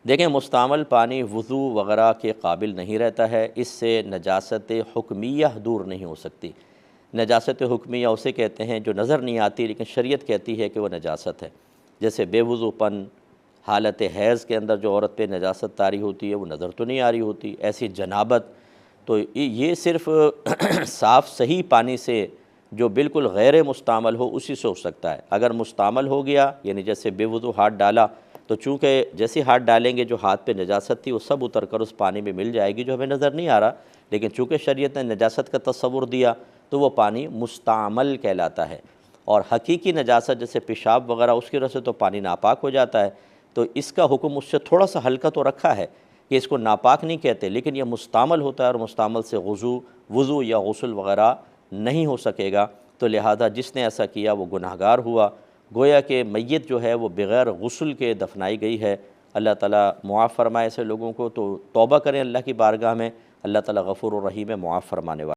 دیکھیں مستعمل پانی وضو وغیرہ کے قابل نہیں رہتا ہے، اس سے نجاست حکمیہ دور نہیں ہو سکتی۔ نجاست حکمیہ اسے کہتے ہیں جو نظر نہیں آتی لیکن شریعت کہتی ہے کہ وہ نجاست ہے، جیسے بے وضو پن، حالت حیض کے اندر جو عورت پہ نجاست طاری ہوتی ہے وہ نظر تو نہیں آ رہی ہوتی، ایسی جنابت، تو یہ صرف صاف صحیح پانی سے جو بالکل غیر مستعمل ہو اسی سے ہو سکتا ہے۔ اگر مستعمل ہو گیا یعنی جیسے بے وضو ہاتھ ڈالا تو چونکہ جیسے ہاتھ ڈالیں گے جو ہاتھ پہ نجاست تھی وہ سب اتر کر اس پانی میں مل جائے گی جو ہمیں نظر نہیں آ رہا، لیکن چونکہ شریعت نے نجاست کا تصور دیا تو وہ پانی مستعمل کہلاتا ہے۔ اور حقیقی نجاست جیسے پیشاب وغیرہ اس کی وجہ سے تو پانی ناپاک ہو جاتا ہے، تو اس کا حکم اس سے تھوڑا سا ہلکا تو رکھا ہے کہ اس کو ناپاک نہیں کہتے، لیکن یہ مستعمل ہوتا ہے اور مستعمل سے وضو یا غسل وغیرہ نہیں ہو سکے گا، تو لہذا جس نے ایسا کیا وہ گناہگار ہوا۔ گویا کہ میت جو ہے وہ بغیر غسل کے دفنائی گئی ہے۔ اللہ تعالیٰ معاف فرمائے ایسے لوگوں کو، تو توبہ کریں اللہ کی بارگاہ میں، اللہ تعالیٰ غفور الرحیم ہے، معاف فرمانے والا۔